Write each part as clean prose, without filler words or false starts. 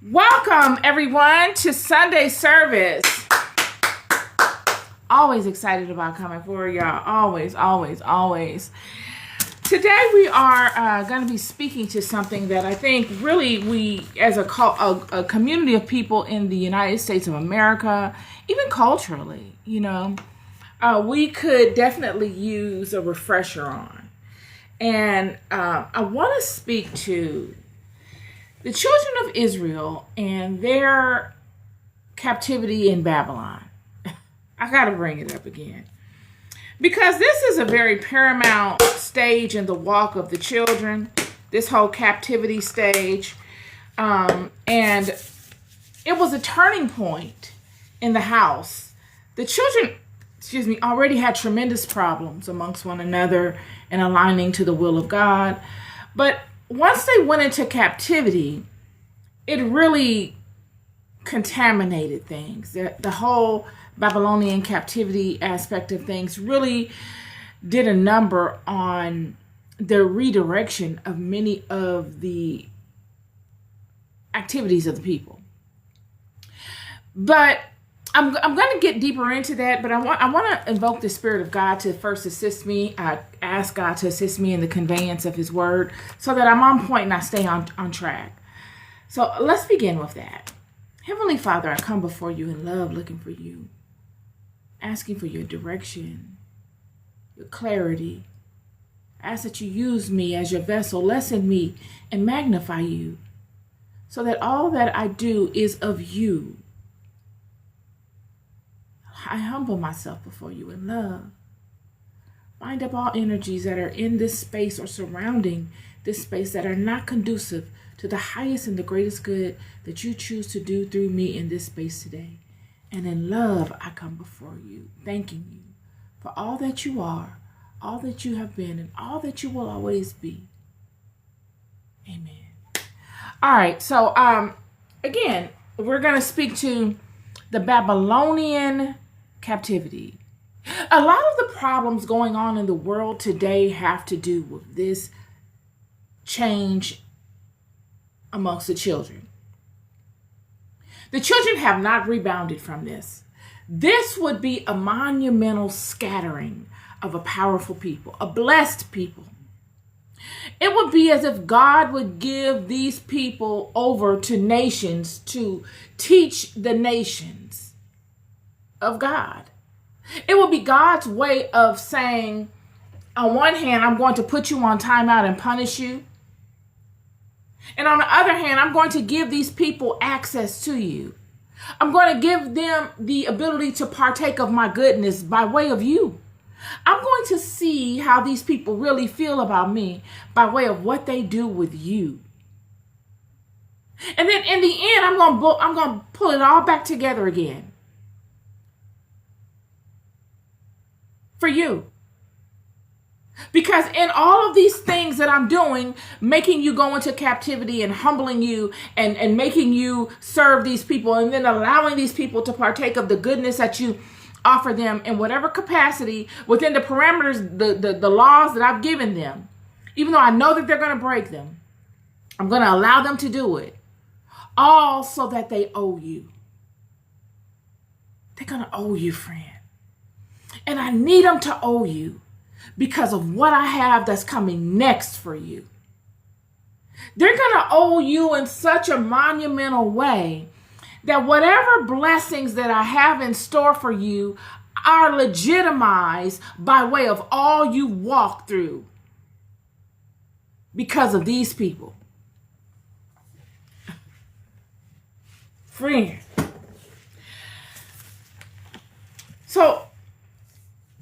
Welcome, everyone, to Sunday service. Always excited about coming for y'all. Always, always, always. Today we are going to be speaking to something that I think really we, as a community of people in the United States of America, even culturally, we could definitely use a refresher on. And I want to speak to the children of Israel and their captivity in Babylon. I got to bring it up again, because this is a very paramount stage in the walk of the children, this whole captivity stage. And it was a turning point in the house. The children, already had tremendous problems amongst one another and aligning to the will of God. But once they went into captivity, it really contaminated things. The whole Babylonian captivity aspect of things really did a number on the redirection of many of the activities of the people. But I'm going to get deeper into that, but I want to invoke the Spirit of God to first assist me. I ask God to assist me in the conveyance of His Word so that I'm on point and I stay on track. So let's begin with that. Heavenly Father, I come before you in love, looking for you, asking for your direction, your clarity. I ask that you use me as your vessel, lessen me, and magnify you so that all that I do is of you. I humble myself before you in love. Bind up all energies that are in this space or surrounding this space that are not conducive to the highest and the greatest good that you choose to do through me in this space today. And in love, I come before you, thanking you for all that you are, all that you have been, and all that you will always be. Amen. All right, so again, we're going to speak to the Babylonian captivity. A lot of the problems going on in the world today have to do with this change amongst the children. The children have not rebounded from this. This would be a monumental scattering of a powerful people, a blessed people. It would be as if God would give these people over to nations to teach the nations of God. It will be God's way of saying, on one hand, I'm going to put you on timeout and punish you. And on the other hand, I'm going to give these people access to you. I'm going to give them the ability to partake of my goodness by way of you. I'm going to see how these people really feel about me by way of what they do with you. And then in the end, I'm going to pull it all back together again. For you. Because in all of these things that I'm doing, making you go into captivity and humbling you and making you serve these people and then allowing these people to partake of the goodness that you offer them in whatever capacity within the parameters, the laws that I've given them, even though I know that they're going to break them, I'm going to allow them to do it, all so that they owe you. They're going to owe you, friend. And I need them to owe you because of what I have that's coming next for you. They're going to owe you in such a monumental way that whatever blessings that I have in store for you are legitimized by way of all you walk through because of these people. Friend. So,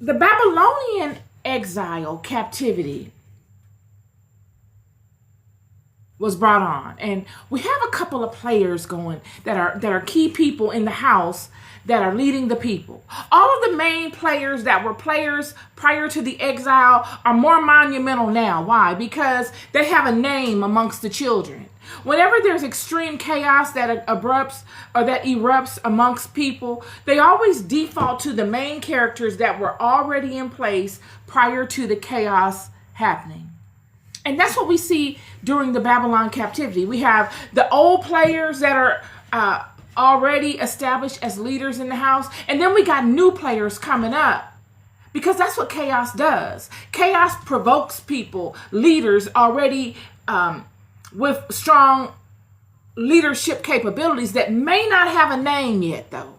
the Babylonian exile, captivity, was brought on. And we have a couple of players going that are key people in the house that are leading the people. All of the main players that were players prior to the exile are more monumental now. Why? Because they have a name amongst the children. Whenever there's extreme chaos that erupts amongst people, they always default to the main characters that were already in place prior to the chaos happening. And that's what we see during the Babylon captivity. We have the old players that are already established as leaders in the house. And then we got new players coming up, because that's what chaos does. Chaos provokes people, leaders already with strong leadership capabilities that may not have a name yet, though.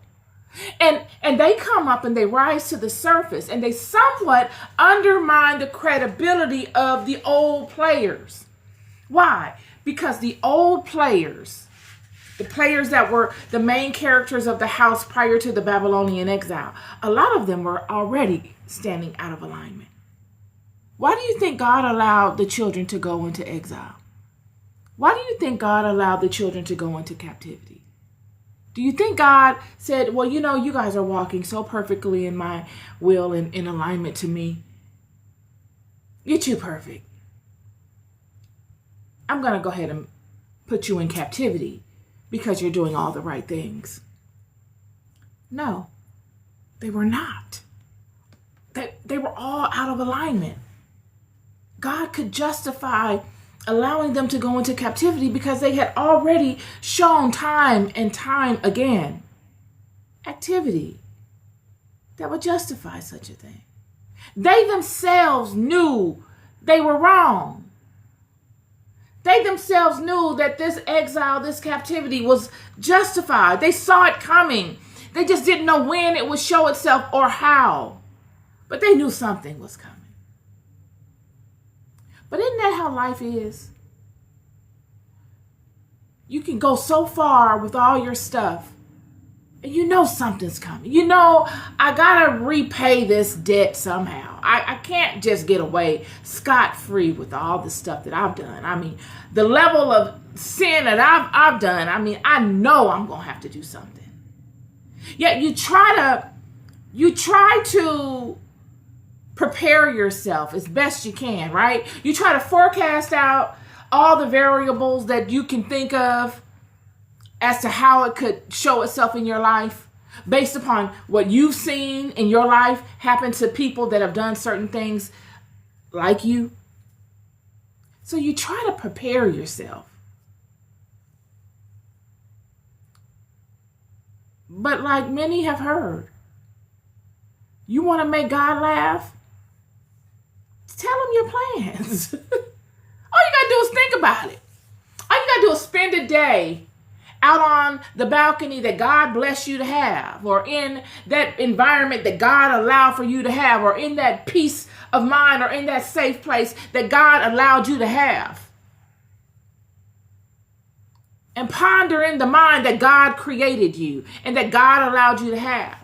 And they come up and they rise to the surface, and they somewhat undermine the credibility of the old players. Why? Because the old players, the players that were the main characters of the house prior to the Babylonian exile, a lot of them were already standing out of alignment. Why do you think God allowed the children to go into exile? Why do you think God allowed the children to go into captivity? Do you think God said, well, you guys are walking so perfectly in my will and in alignment to me. You're too perfect. I'm going to go ahead and put you in captivity because you're doing all the right things. No, they were not. They were all out of alignment. God could justify allowing them to go into captivity because they had already shown time and time again activity that would justify such a thing. They themselves knew they were wrong. They themselves knew that this exile, this captivity was justified. They saw it coming. They just didn't know when it would show itself or how. But they knew something was coming. But isn't that how life is? You can go so far with all your stuff, and you know something's coming. I gotta repay this debt somehow. I can't just get away scot-free with all the stuff that I've done. I mean, the level of sin that I've done, I know I'm gonna have to do something. Yet you try to prepare yourself as best you can, right? You try to forecast out all the variables that you can think of as to how it could show itself in your life based upon what you've seen in your life happen to people that have done certain things like you. So you try to prepare yourself. But like many have heard, you want to make God laugh? Tell him your plans. All you got to do is think about it. All you got to do is spend a day out on the balcony that God blessed you to have, or in that environment that God allowed for you to have, or in that peace of mind, or in that safe place that God allowed you to have. And ponder in the mind that God created you and that God allowed you to have.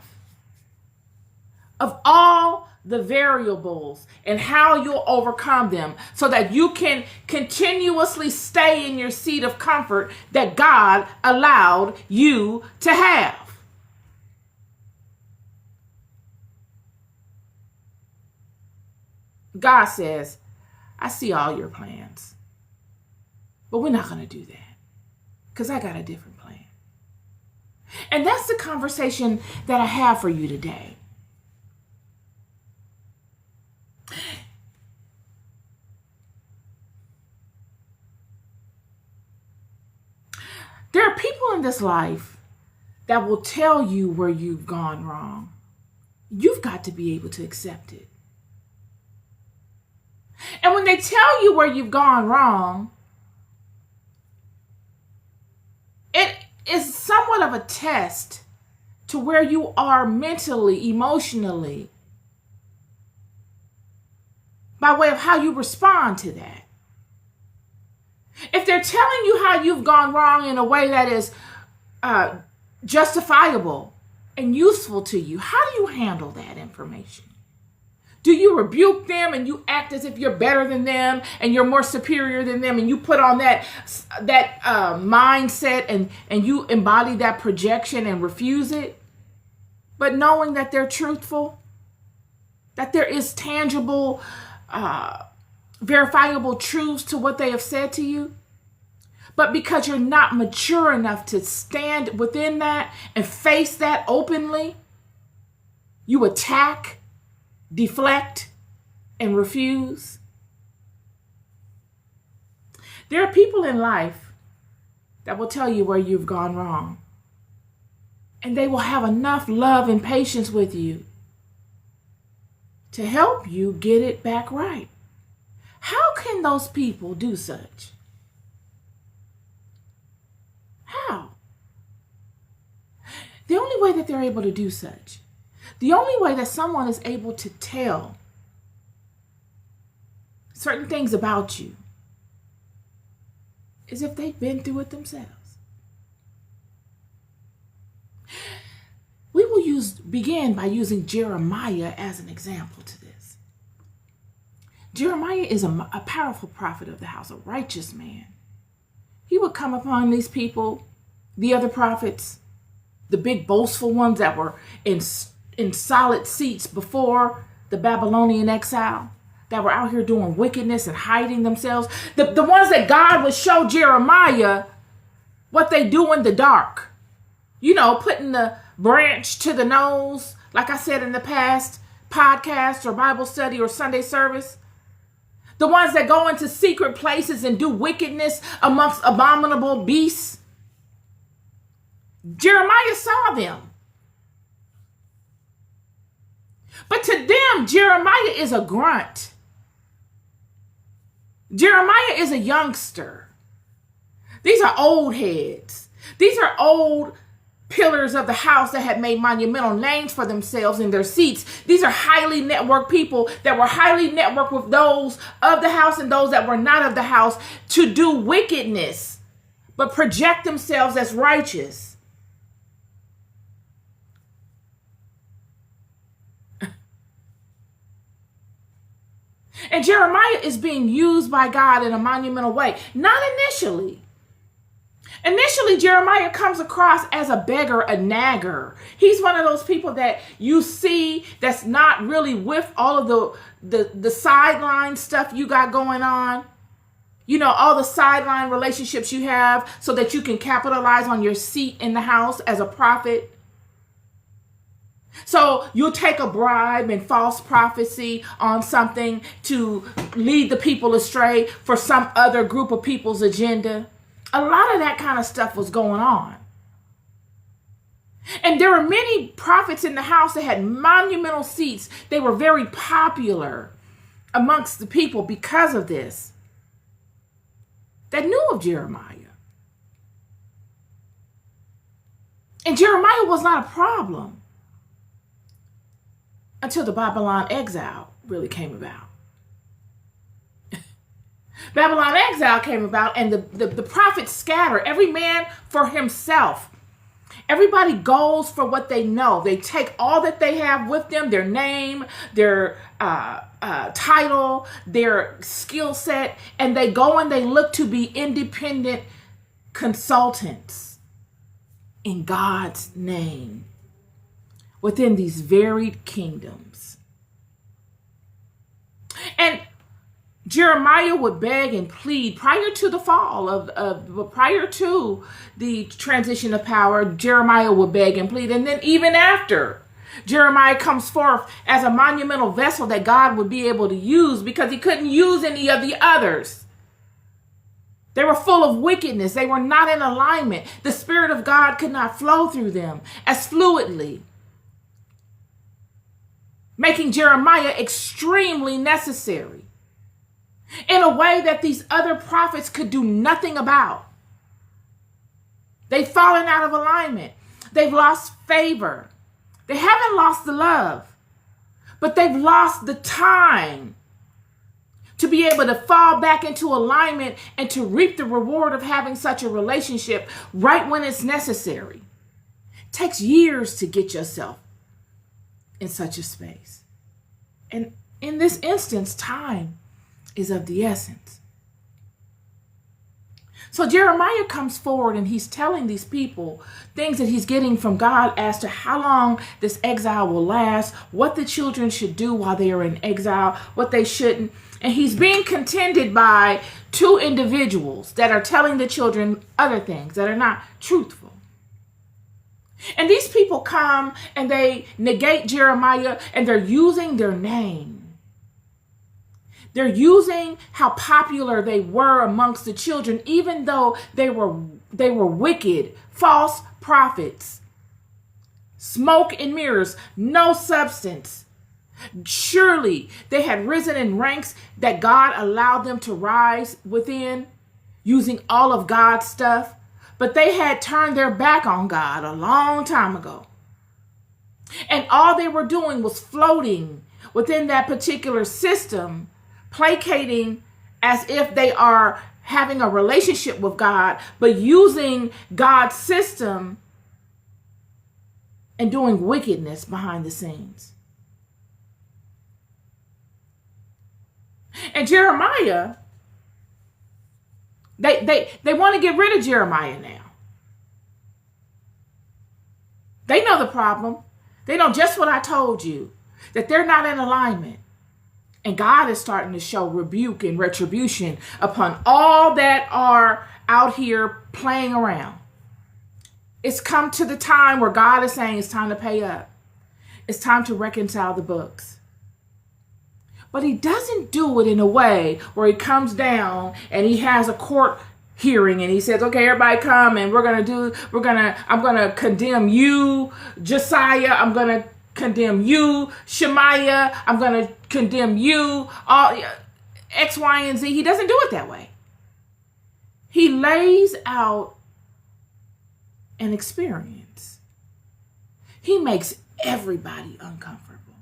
Of all the variables and how you'll overcome them so that you can continuously stay in your seat of comfort that God allowed you to have. God says, I see all your plans, but we're not going to do that because I got a different plan. And that's the conversation that I have for you today. There are people in this life that will tell you where you've gone wrong. You've got to be able to accept it. And when they tell you where you've gone wrong, it is somewhat of a test to where you are mentally, emotionally, by way of how you respond to that. If they're telling you how you've gone wrong in a way that is justifiable and useful to you, how do you handle that information? Do you rebuke them and you act as if you're better than them and you're more superior than them, and you put on that mindset and you embody that projection and refuse it? But knowing that they're truthful, that there is tangible verifiable truths to what they have said to you, but because you're not mature enough to stand within that and face that openly, you attack, deflect, and refuse. There are people in life that will tell you where you've gone wrong. And they will have enough love and patience with you to help you get it back right. How can those people do such? How? The only way that they're able to do such, the only way that someone is able to tell certain things about you is if they've been through it themselves. We will begin by using Jeremiah as an example to this. Jeremiah is a powerful prophet of the house, a righteous man. He would come upon these people, the other prophets, the big boastful ones that were in solid seats before the Babylonian exile, that were out here doing wickedness and hiding themselves. The ones that God would show Jeremiah what they do in the dark. You know, putting the branch to the nose, like I said in the past podcast or Bible study or Sunday service. The ones that go into secret places and do wickedness amongst abominable beasts. Jeremiah saw them. But to them, Jeremiah is a grunt. Jeremiah is a youngster. These are old heads. These are old pillars of the house that had made monumental names for themselves in their seats. These are highly networked people that were highly networked with those of the house and those that were not of the house to do wickedness, but project themselves as righteous. And Jeremiah is being used by God in a monumental way. Not initially. Initially, Jeremiah comes across as a beggar, a nagger. He's one of those people that you see that's not really with all of the sideline stuff you got going on. You know, all the sideline relationships you have so that you can capitalize on your seat in the house as a prophet. So you'll take a bribe and false prophecy on something to lead the people astray for some other group of people's agenda. A lot of that kind of stuff was going on. And there were many prophets in the house that had monumental seats. They were very popular amongst the people because of this, that knew of Jeremiah. And Jeremiah was not a problem until the Babylon exile really came about. Babylon exile came about and the prophets scatter, every man for himself. Everybody goes for what they know. They take all that they have with them, their name, their title, their skill set, and they go and they look to be independent consultants in God's name within these varied kingdoms. And Jeremiah would beg and plead prior to the fall prior to the transition of power. Jeremiah would beg and plead. And then even after, Jeremiah comes forth as a monumental vessel that God would be able to use because he couldn't use any of the others. They were full of wickedness. They were not in alignment. The Spirit of God could not flow through them as fluidly, making Jeremiah extremely necessary in a way that these other prophets could do nothing about. They've fallen out of alignment. They've lost favor. They haven't lost the love, but they've lost the time to be able to fall back into alignment and to reap the reward of having such a relationship right when it's necessary. It takes years to get yourself in such a space. And in this instance, time is of the essence. So Jeremiah comes forward and he's telling these people things that he's getting from God as to how long this exile will last, what the children should do while they are in exile, what they shouldn't. And he's being contended by two individuals that are telling the children other things that are not truthful. And these people come and they negate Jeremiah and they're using their name. They're using how popular they were amongst the children, even though they were wicked, false prophets. Smoke and mirrors, no substance. Surely they had risen in ranks that God allowed them to rise within, using all of God's stuff, but they had turned their back on God a long time ago. And all they were doing was floating within that particular system, placating as if they are having a relationship with God, but using God's system and doing wickedness behind the scenes. And Jeremiah, they want to get rid of Jeremiah now. They know the problem. They know just what I told you, that they're not in alignment. And God is starting to show rebuke and retribution upon all that are out here playing around. It's come to the time where God is saying it's time to pay up. It's time to reconcile the books. But he doesn't do it in a way where he comes down and he has a court hearing and he says, okay, everybody come and I'm going to condemn you, Josiah. I'm going to condemn you, Shemaiah. I'm going to condemn you, all X, Y, and Z. He doesn't do it that way. He lays out an experience. He makes everybody uncomfortable.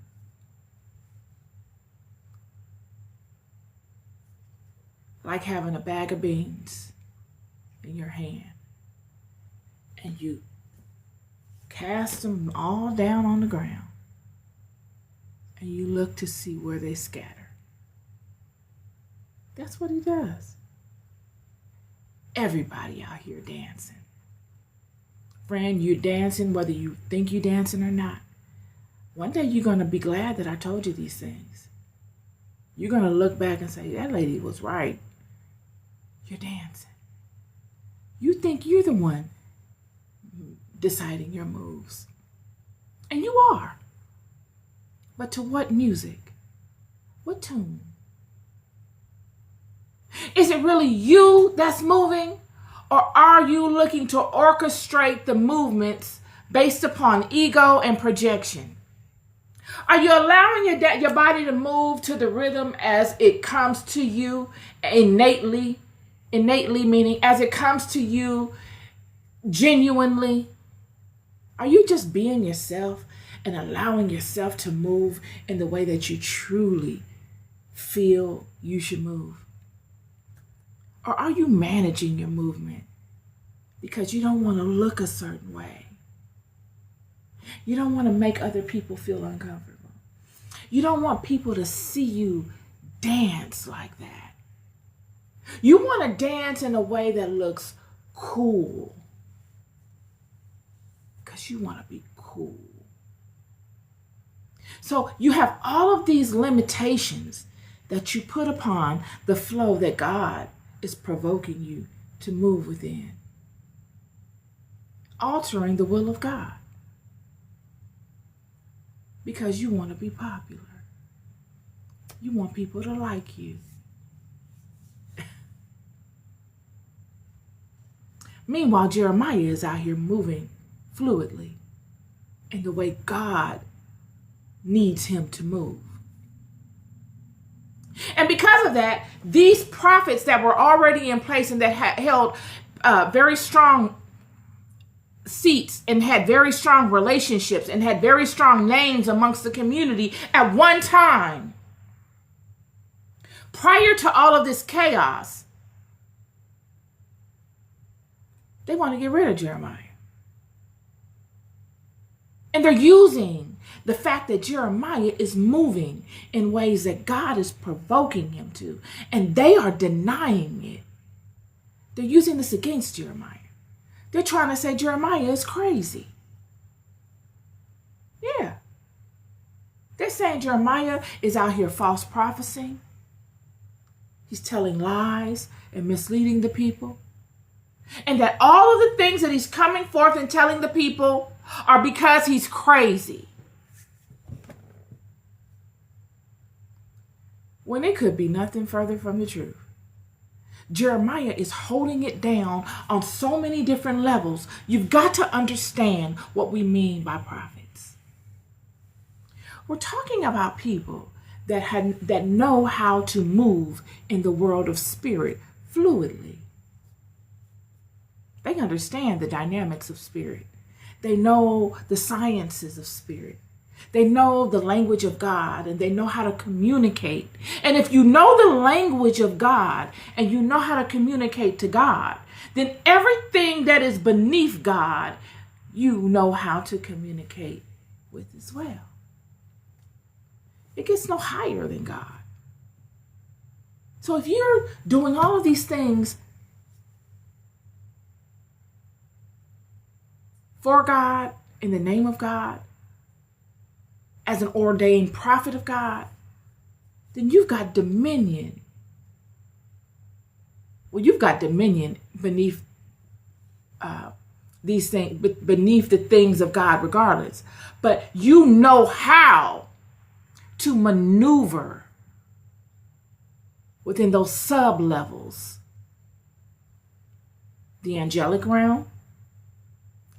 Like having a bag of beans in your hand and you cast them all down on the ground and you look to see where they scatter. That's what he does. Everybody out here dancing. Friend, you're dancing whether you think you're dancing or not. One day you're going to be glad that I told you these things. You're going to look back and say, that lady was right. You're dancing. You think you're the one deciding your moves. And you are. But to what music? What tune? Is it really you that's moving? Or are you looking to orchestrate the movements based upon ego and projection? Are you allowing your body to move to the rhythm as it comes to you innately? Innately meaning as it comes to you genuinely? Are you just being yourself and allowing yourself to move in the way that you truly feel you should move? Or are you managing your movement because you don't want to look a certain way? You don't want to make other people feel uncomfortable. You don't want people to see you dance like that. You want to dance in a way that looks cool because you want to be cool. So you have all of these limitations that you put upon the flow that God is provoking you to move within, altering the will of God because you want to be popular. You want people to like you. Meanwhile, Jeremiah is out here moving fluidly in the way God needs him to move. And because of that, these prophets that were already in place and that had held very strong seats and had very strong relationships and had very strong names amongst the community at one time, prior to all of this chaos, they want to get rid of Jeremiah. And they're using the fact that Jeremiah is moving in ways that God is provoking him to, and they are denying it. They're using this against Jeremiah. They're trying to say Jeremiah is crazy. Yeah. They're saying Jeremiah is out here false prophesying. He's telling lies and misleading the people. And that all of the things that he's coming forth and telling the people are because he's crazy. when it could be nothing further from the truth. Jeremiah is holding it down on so many different levels. You've got to understand what we mean by prophets. We're talking about people that know how to move in the world of spirit fluidly. They understand the dynamics of spirit. They know the sciences of spirit. They know the language of God, and they know how to communicate. And if you know the language of God and you know how to communicate to God, then everything that is beneath God, you know how to communicate with as well. It gets no higher than God. So if you're doing all of these things for God, in the name of God, as an ordained prophet of God, then you've got dominion. Well, you've got dominion beneath these things, beneath the things of God regardless. But you know how to maneuver within those sub-levels, the angelic realm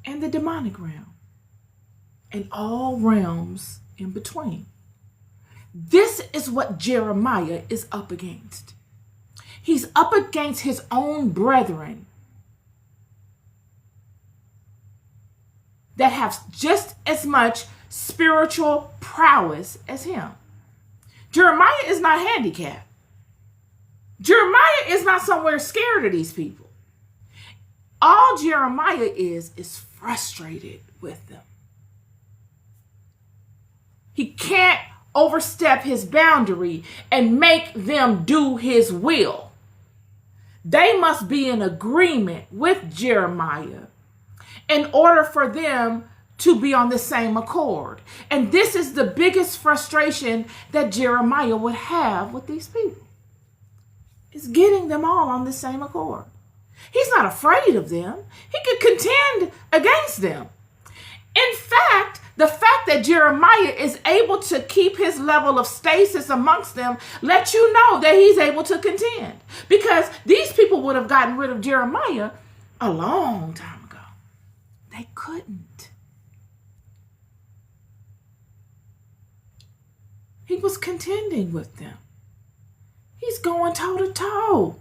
and the demonic realm, and all realms in between. This is what Jeremiah is up against. He's up against his own brethren that have just as much spiritual prowess as him. Jeremiah is not handicapped. Jeremiah is not somewhere scared of these people. All Jeremiah is frustrated with them. He can't overstep his boundary and make them do his will. They must be in agreement with Jeremiah in order for them to be on the same accord. And this is the biggest frustration that Jeremiah would have with these people, is getting them all on the same accord. He's not afraid of them. He could contend against them. In fact, the fact that Jeremiah is able to keep his level of stasis amongst them lets you know that he's able to contend. Because these people would have gotten rid of Jeremiah a long time ago. They couldn't. He was contending with them. He's going toe to toe.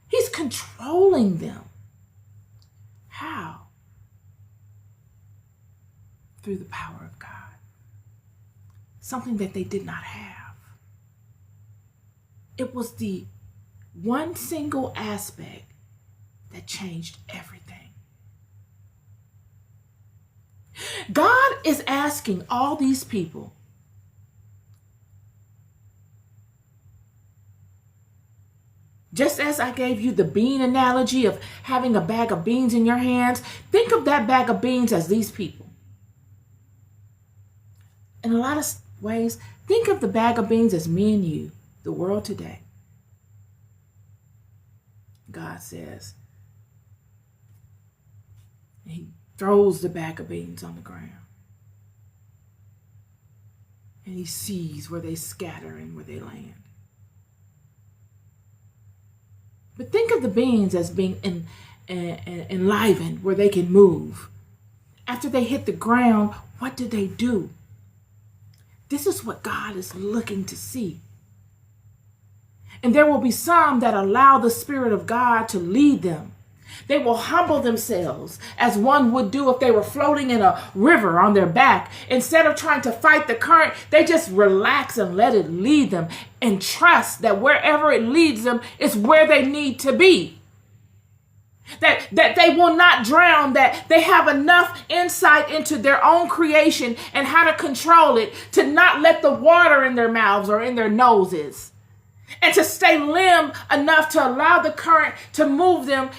He's controlling them. How? Through the power of God. Something that they did not have. It was the one single aspect that changed everything. God is asking all these people, just as I gave you the bean analogy of having a bag of beans in your hands, think of that bag of beans as these people. In a lot of ways, think of the bag of beans as me and you, the world today. God says, he throws the bag of beans on the ground. And he sees where they scatter and where they land. But think of the beans as being enlivened, where they can move. After they hit the ground, what do they do? This is what God is looking to see. And there will be some that allow the Spirit of God to lead them. They will humble themselves as one would do if they were floating in a river on their back. Instead of trying to fight the current, they just relax and let it lead them and trust that wherever it leads them is where they need to be. That they will not drown, that they have enough insight into their own creation and how to control it, to not let the water in their mouths or in their noses, and to stay limp enough to allow the current to move them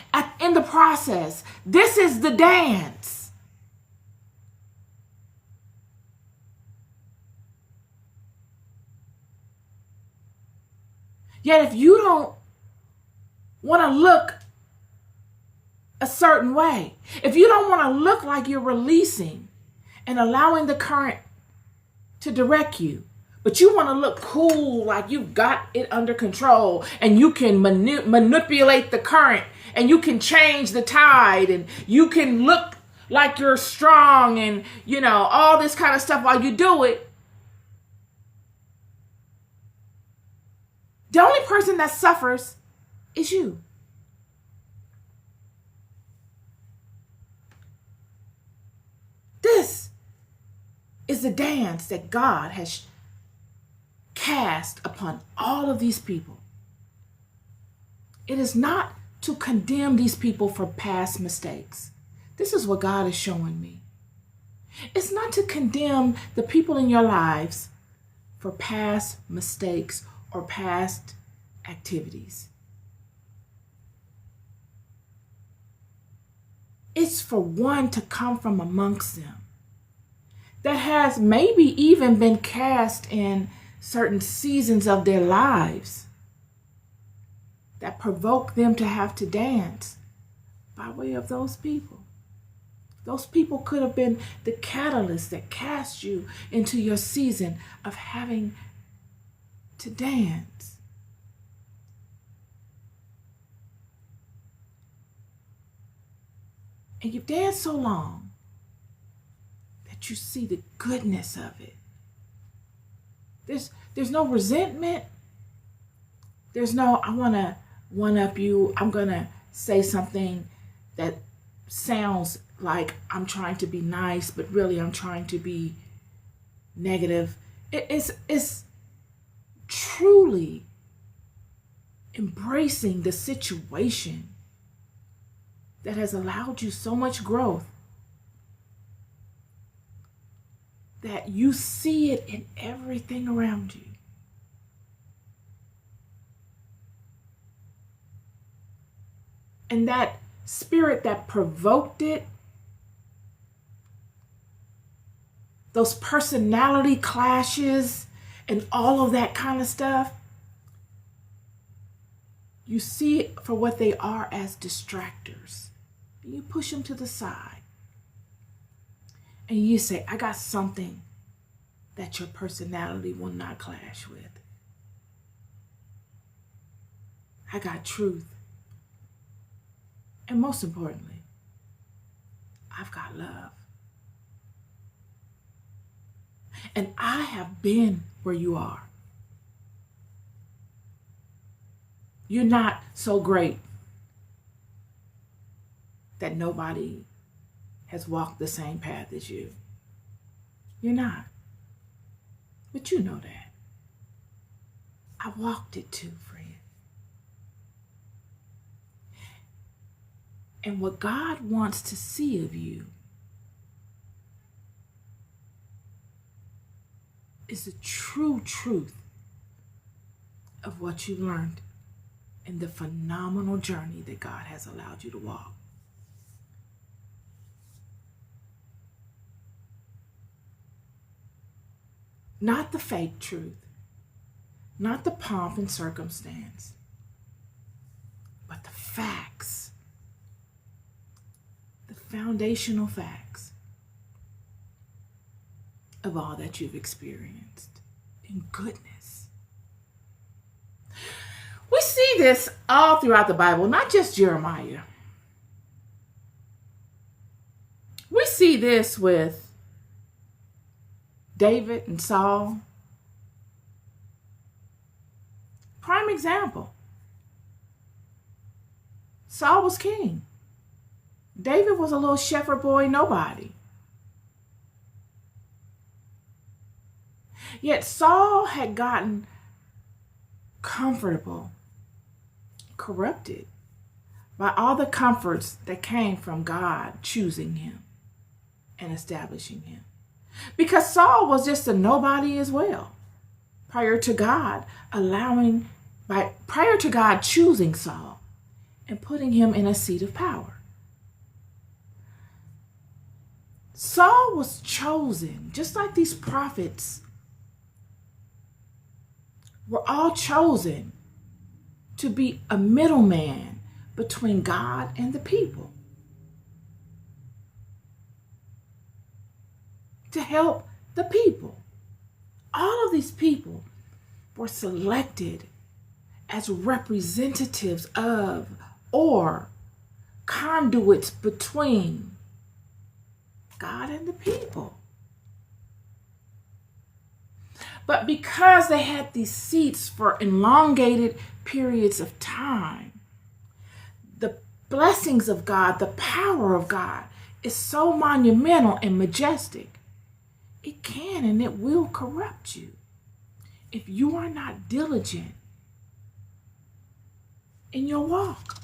in the process. This is the dance. Yet if you don't want to look a certain way, if you don't want to look like you're releasing and allowing the current to direct you, But you want to look cool, like you've got it under control, and you can manipulate the current, and you can change the tide, and you can look like you're strong, and all this kind of stuff while you do it. The only person that suffers is you. This is the dance that God has cast upon all of these people. It is not to condemn these people for past mistakes. This is what God is showing me. It's not to condemn the people in your lives for past mistakes or past activities. It's for one to come from amongst them that has maybe even been cast in certain seasons of their lives that provoke them to have to dance by way of those people. Those people could have been the catalyst that cast you into your season of having to dance. And you've danced so long that you see the goodness of it. There's no resentment. There's no, I want to one up you. I'm going to say something that sounds like I'm trying to be nice, but really I'm trying to be negative. It's truly embracing the situation that has allowed you so much growth that you see it in everything around you. And that spirit that provoked it, those personality clashes and all of that kind of stuff, you see it for what they are, as distractors. And you push them to the side. And you say, I got something that your personality will not clash with. I got truth. And most importantly, I've got love. And I have been where you are. You're not so great that nobody has walked the same path as you. You're not. But you know that. I walked it too, friend. And what God wants to see of you is the true truth of what you learned in the phenomenal journey that God has allowed you to walk. Not the fake truth, not the pomp and circumstance, but the facts, the foundational facts of all that you've experienced in goodness. We see this all throughout the Bible, not just Jeremiah. We see this with David and Saul. Prime example. Saul was king. David was a little shepherd boy, nobody. Yet Saul had gotten comfortable, corrupted by all the comforts that came from God choosing him and establishing him. Because Saul was just a nobody as well, prior to God choosing Saul and putting him in a seat of power. Saul was chosen, just like these prophets were all chosen to be a middleman between God and the people, to help the people. all of these people were selected as representatives of or conduits between God and the people. But because they had these seats for elongated periods of time, the blessings of God, the power of God is so monumental and majestic. It can and it will corrupt you if you are not diligent in your walk.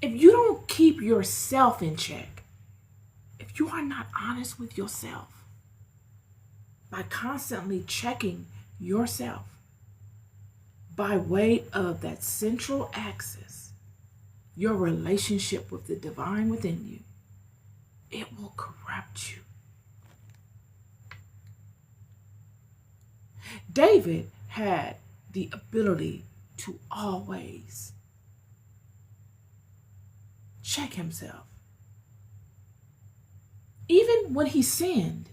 If you don't keep yourself in check, if you are not honest with yourself by constantly checking yourself by way of that central axis, your relationship with the divine within you, it will corrupt you. David had the ability to always check himself. Even when he sinned,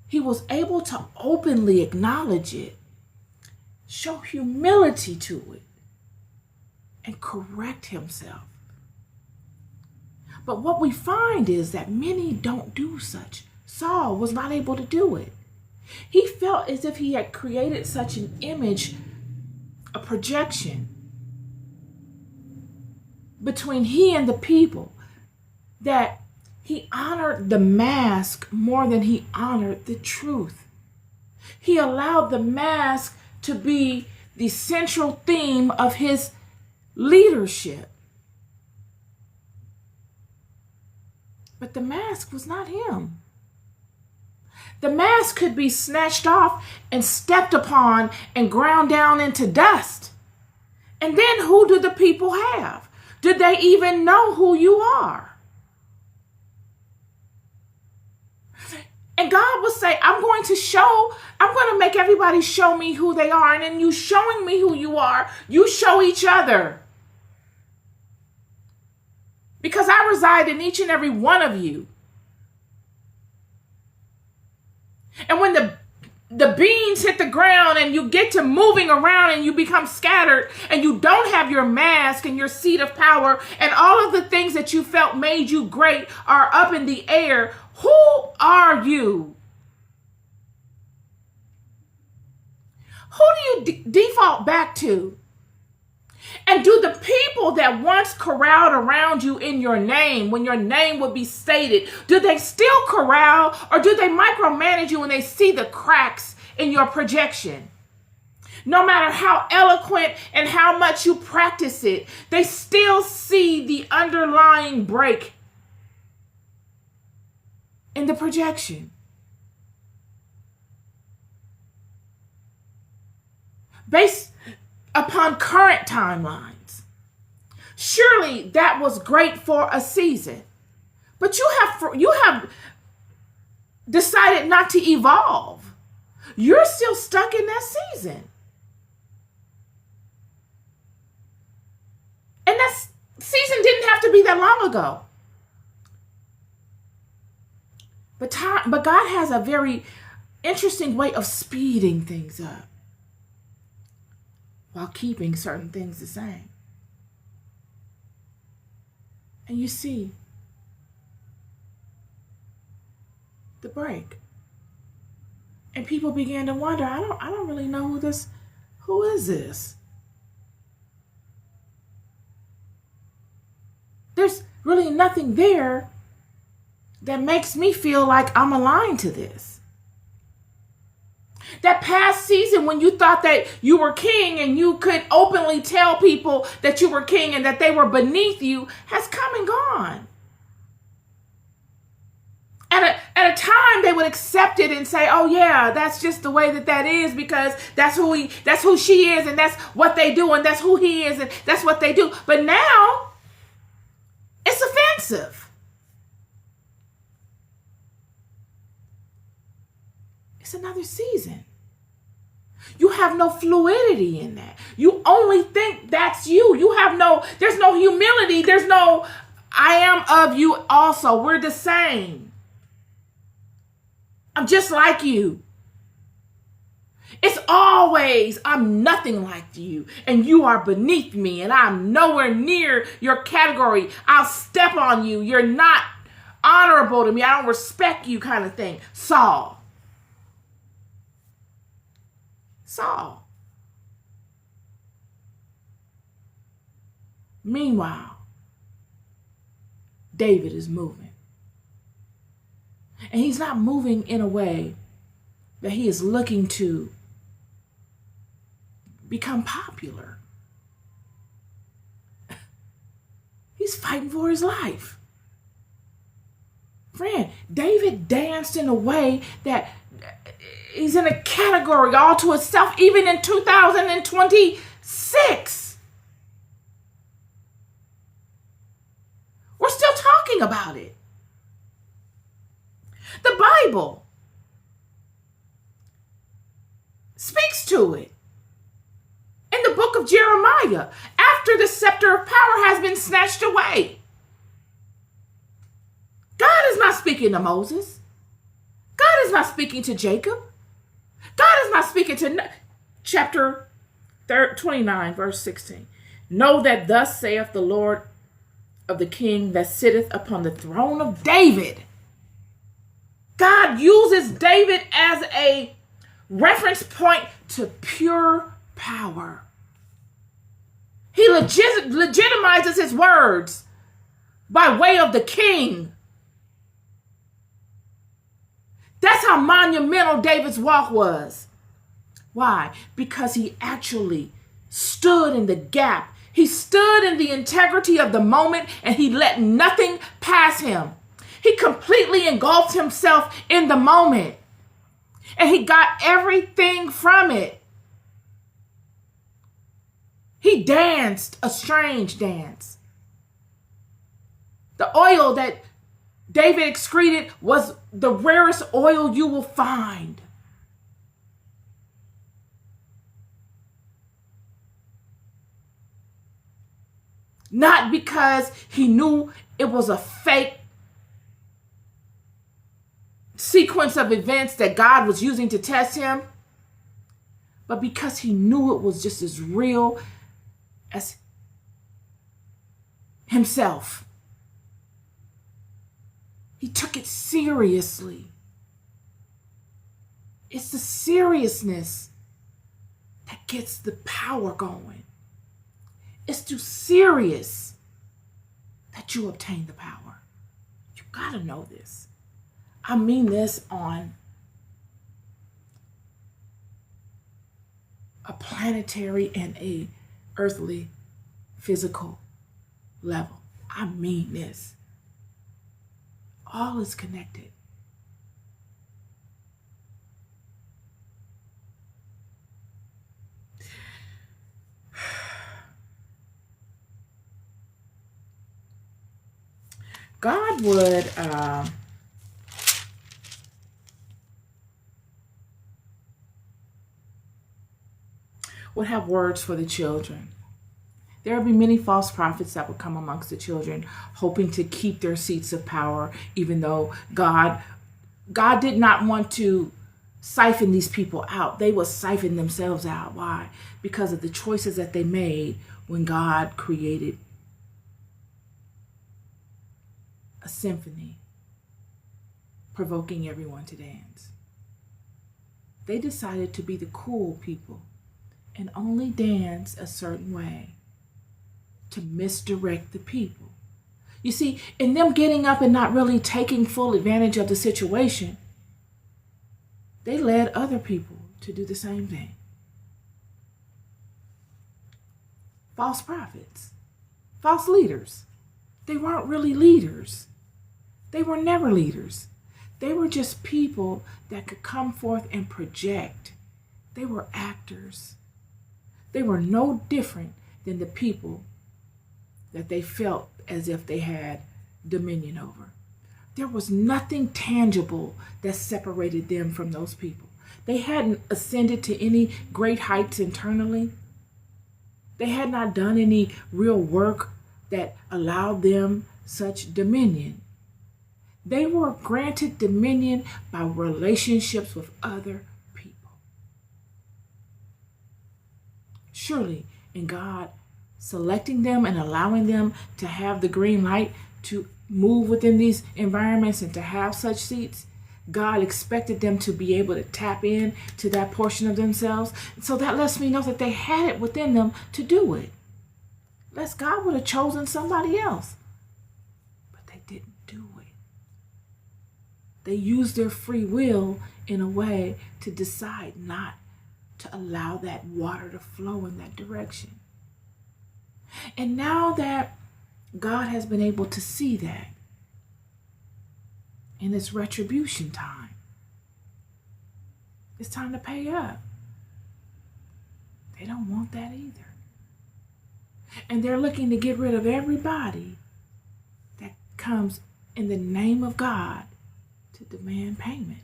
he was able to openly acknowledge it, show humility to it, and correct himself. But what we find is that many don't do such. Saul was not able to do it. He felt as if he had created such an image, a projection between he and the people, that he honored the mask more than he honored the truth. He allowed the mask to be the central theme of his leadership. But the mask was not him. The mask could be snatched off and stepped upon and ground down into dust. And then who do the people have? Do they even know who you are? And God will say, I'm going to make everybody show me who they are. And in you showing me who you are, you show each other. Because I reside in each and every one of you. And when the beans hit the ground and you get to moving around and you become scattered and you don't have your mask and your seat of power and all of the things that you felt made you great are up in the air, who are you? Who do you default back to? And do the people that once corralled around you in your name, when your name would be stated, do they still corral, or do they micromanage you when they see the cracks in your projection? No matter how eloquent and how much you practice it, they still see the underlying break in the projection. Based upon current timelines, surely that was great for a season, but you have decided not to evolve. You're still stuck in that season, and that season didn't have to be that long ago. But God has a very interesting way of speeding things up while keeping certain things the same. And you see the break. And people began to wonder, I don't really know who is this? There's really nothing there that makes me feel like I'm aligned to this. That past season when you thought that you were king and you could openly tell people that you were king and that they were beneath you has come and gone. At a time they would accept it and say, oh yeah, that's just the way that is, because that's who she is, and that's what they do, and that's who he is, and that's what they do. But now it's offensive. It's another season. You have no fluidity in that. You only think that's you. There's no humility. There's no I am of you also. We're the same. I'm just like you. It's always, I'm nothing like you, and you are beneath me, and I'm nowhere near your category. I'll step on you. You're not honorable to me. I don't respect you, kind of thing. Saul. Meanwhile, David is moving. And he's not moving in a way that he is looking to become popular. He's fighting for his life. Friend, David danced in a way that he's in a category all to itself, even in 2026. We're still talking about it. The Bible speaks to it. In the book of Jeremiah, after the scepter of power has been snatched away. God is not speaking to Moses. God is not speaking to Jacob. God is not speaking to chapter 29, verse 16. Know that thus saith the Lord of the king that sitteth upon the throne of David. God uses David as a reference point to pure power. He legitimizes his words by way of the king. That's how monumental David's walk was. Why? Because he actually stood in the gap. He stood in the integrity of the moment, and he let nothing pass him. He completely engulfed himself in the moment, and he got everything from it. He danced a strange dance. The oil that David excreted was the rarest oil you will find. Not because he knew it was a fake sequence of events that God was using to test him, but because he knew it was just as real as himself. He took it seriously. It's the seriousness that gets the power going. It's too serious that you obtain the power. You gotta know this. I mean this on a planetary and a earthly, physical level. I mean this. All is connected. God would have words for the children. There will be many false prophets that will come amongst the children, hoping to keep their seats of power, even though God did not want to siphon these people out. They will siphon themselves out. Why? Because of the choices that they made when God created a symphony, provoking everyone to dance. They decided to be the cool people and only dance a certain way to misdirect the people. You see, in them getting up and not really taking full advantage of the situation, they led other people to do the same thing. False prophets, false leaders. They weren't really leaders. They were never leaders. They were just people that could come forth and project. They were actors. They were no different than the people that they felt as if they had dominion over. There was nothing tangible that separated them from those people. They hadn't ascended to any great heights internally. They had not done any real work that allowed them such dominion. They were granted dominion by relationships with other people. Surely, in God selecting them and allowing them to have the green light to move within these environments and to have such seats, God expected them to be able to tap in to that portion of themselves. So that lets me know that they had it within them to do it. Less God would have chosen somebody else. But they didn't do it. They used their free will in a way to decide not to allow that water to flow in that direction. And now that God has been able to see that, and it's retribution time, it's time to pay up. They don't want that either. And they're looking to get rid of everybody that comes in the name of God to demand payment.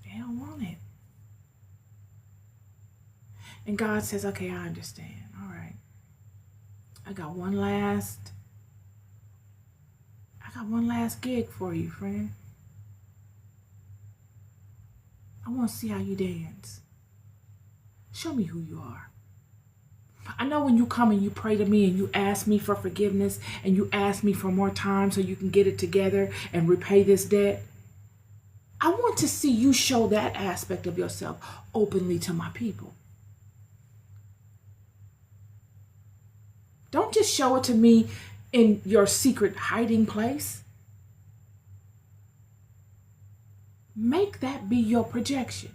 They don't want it. And God says, okay, I understand. All right. I got one last gig for you, friend. I want to see how you dance. Show me who you are. I know when you come and you pray to me and you ask me for forgiveness and you ask me for more time so you can get it together and repay this debt. I want to see you show that aspect of yourself openly to my people. Don't just show it to me in your secret hiding place. Make that be your projection.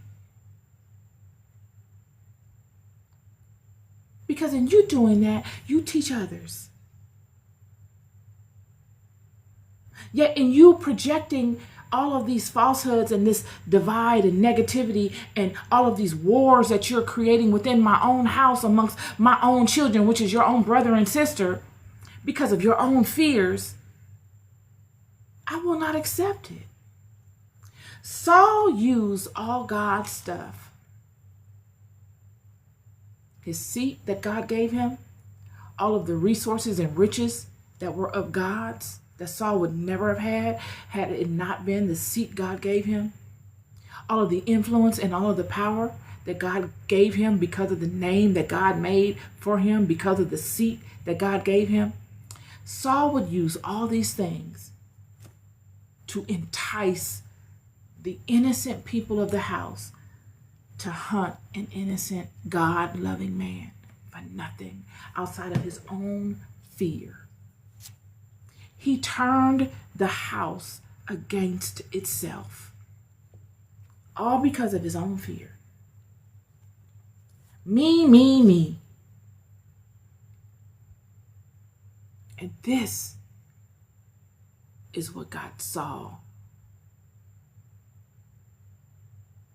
Because in you doing that, you teach others. Yet in you projecting all of these falsehoods and this divide and negativity and all of these wars that you're creating within my own house amongst my own children, which is your own brother and sister, because of your own fears, I will not accept it. Saul used all God's stuff. His seat that God gave him, all of the resources and riches that were of God's, that Saul would never have had it not been the seat God gave him. All of the influence and all of the power that God gave him because of the name that God made for him, because of the seat that God gave him. Saul would use all these things to entice the innocent people of the house to hunt an innocent, God-loving man for nothing outside of his own fear. He turned the house against itself, all because of his own fear. Me, me, me. And this is what got Saul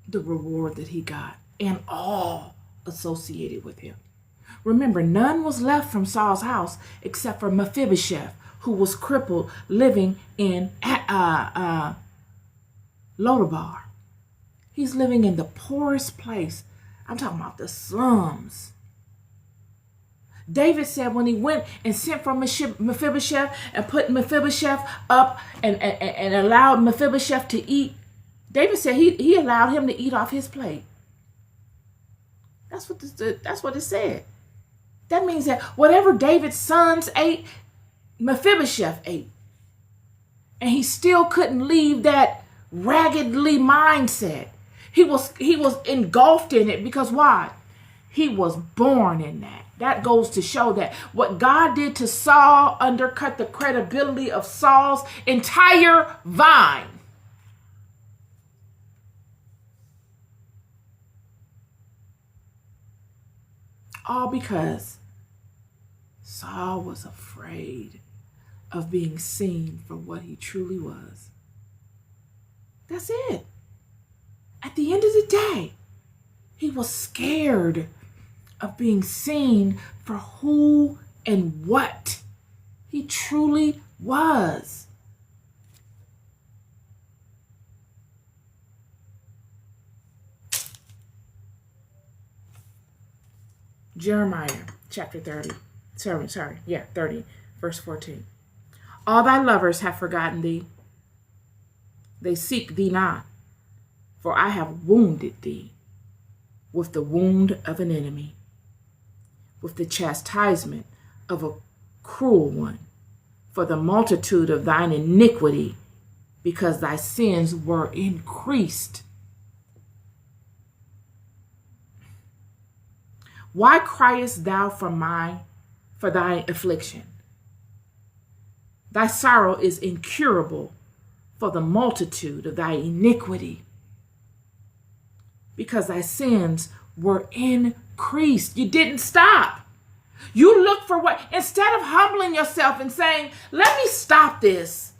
the reward that he got and all associated with him. Remember, none was left from Saul's house except for Mephibosheth, who was crippled, living in Lodabar. He's living in the poorest place. I'm talking about the slums. David said when he went and sent for Mephibosheth and put Mephibosheth up and allowed Mephibosheth to eat, David said he allowed him to eat off his plate. That's what it said. That means that whatever David's sons ate, Mephibosheth ate. And he still couldn't leave that raggedly mindset. He was engulfed in it because why? He was born in that. That goes to show that what God did to Saul undercut the credibility of Saul's entire vine. All because Saul was afraid of being seen for what he truly was. That's it. At the end of the day, he was scared of being seen for who and what he truly was. Jeremiah chapter 30, 30, verse 14. All thy lovers have forgotten thee. They seek thee not, for I have wounded thee with the wound of an enemy, with the chastisement of a cruel one, for the multitude of thine iniquity, because thy sins were increased. Why criest thou for thy affliction? Thy sorrow is incurable for the multitude of thy iniquity, because thy sins were increased. You didn't stop. You look for what, instead of humbling yourself and saying, let me stop this.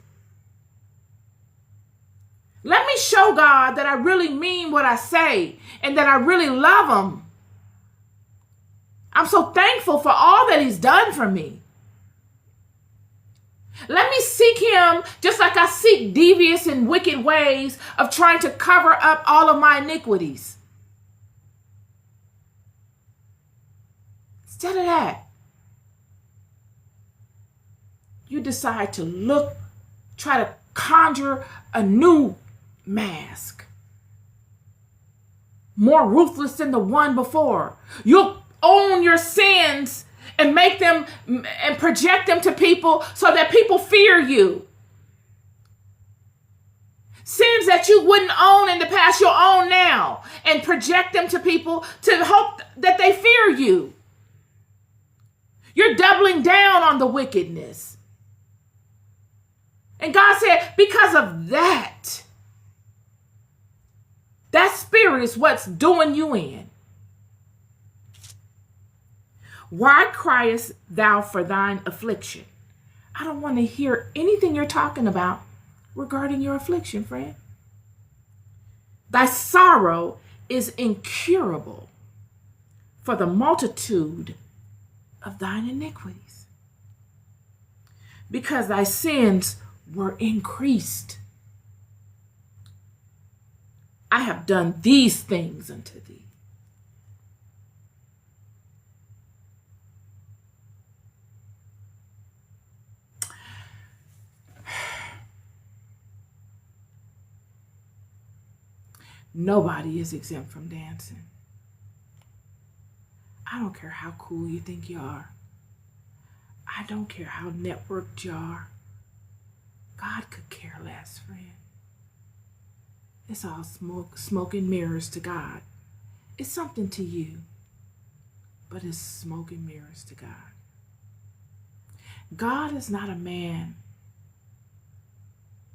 Let me show God that I really mean what I say and that I really love him. I'm so thankful for all that he's done for me. Let me seek him just like I seek devious and wicked ways of trying to cover up all of my iniquities. Instead of that, you decide to try to conjure a new mask, more ruthless than the one before. You'll own your sins and make them and project them to people so that people fear you. Sins that you wouldn't own in the past, you'll own now, and project them to people to hope that they fear you. You're doubling down on the wickedness. And God said, because of that spirit is what's doing you in. Why criest thou for thine affliction? I don't want to hear anything you're talking about regarding your affliction, friend. Thy sorrow is incurable for the multitude of thine iniquities, because thy sins were increased. I have done these things unto thee. Nobody is exempt from dancing. I don't care how cool you think you are. I don't care how networked you are. God could care less, friend. It's all smoke and mirrors to God. It's something to you, but it's smoke and mirrors to God. God is not a man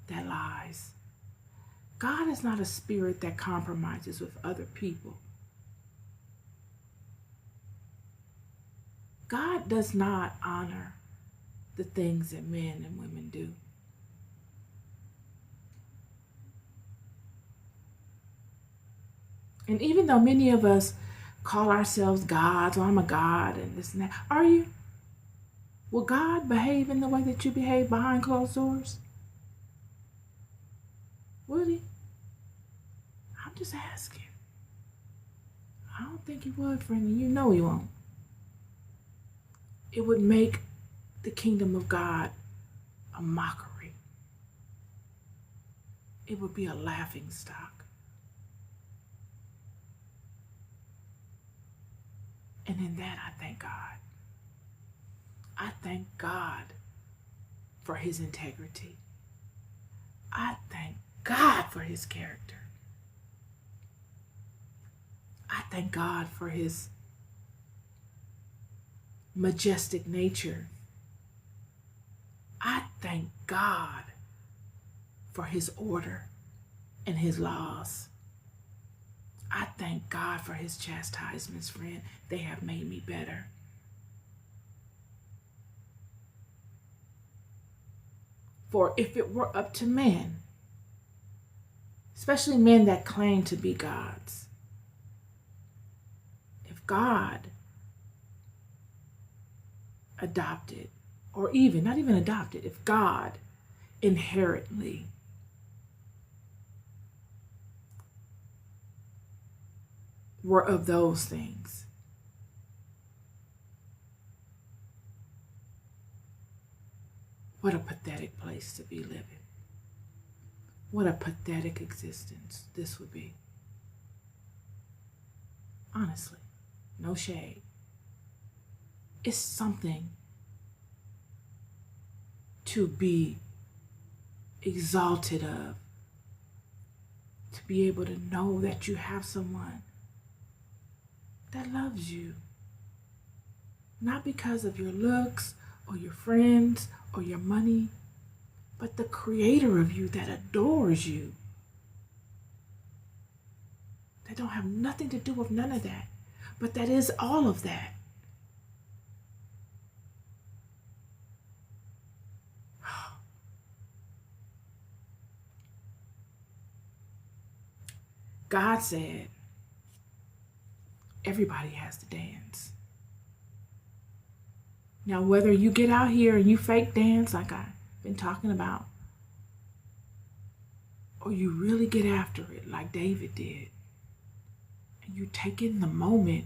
that lies. God is not a spirit that compromises with other people. God does not honor the things that men and women do. And even though many of us call ourselves gods, or I'm a god and this and that, are you? Will God behave in the way that you behave behind closed doors? Would he? I'm just asking. I don't think he would, friend, and you know he won't. It would make the kingdom of God a mockery. It would be a laughing stock. And in that, I thank God. I thank God for his integrity. I thank God for his character. I thank God for his majestic nature. I thank God for his order and his laws. I thank God for his chastisements, friend. They have made me better. For if it were up to men, especially men that claim to be gods, if God adopted, or even, not even adopted, if God inherently were of those things, What a pathetic place to be living. What a pathetic existence this would be. Honestly, no shade. It's something to be exalted of, to be able to know that you have someone that loves you, not because of your looks or your friends or your money, but the creator of you that adores you. That don't have nothing to do with none of that, but that is all of that. God said, everybody has to dance. Now, whether you get out here and you fake dance like I've been talking about, or you really get after it like David did, and you take in the moment,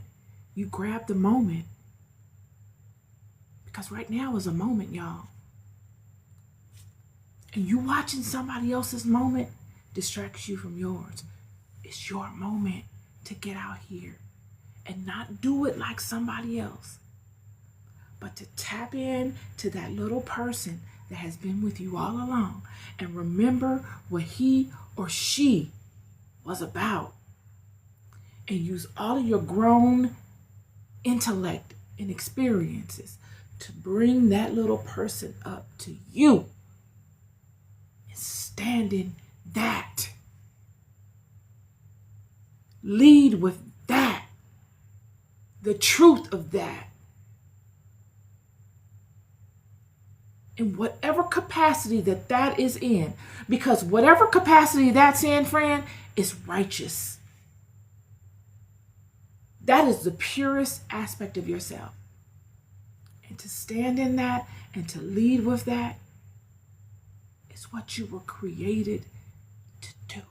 you grab the moment, because right now is a moment, y'all. And you watching somebody else's moment distracts you from yours. It's your moment to get out here and not do it like somebody else, but to tap in to that little person that has been with you all along and remember what he or she was about, and use all of your grown intellect and experiences to bring that little person up to you and stand in that. Lead with that, the truth of that. In whatever capacity that is in, because whatever capacity that's in, friend, is righteous. That is the purest aspect of yourself. And to stand in that and to lead with that is what you were created to do.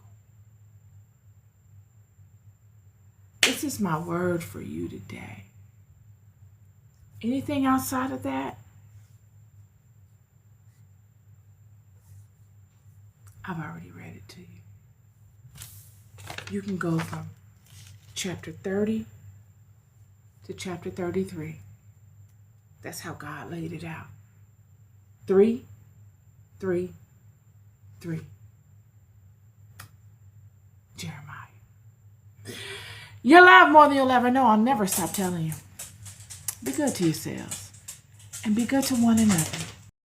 This is my word for you today. Anything outside of that, I've already read it to you. You can go from chapter 30 to chapter 33. That's how God laid it out. 3, 3, 3. Jeremiah. You're loved more than you'll ever know. I'll never stop telling you. Be good to yourselves and be good to one another.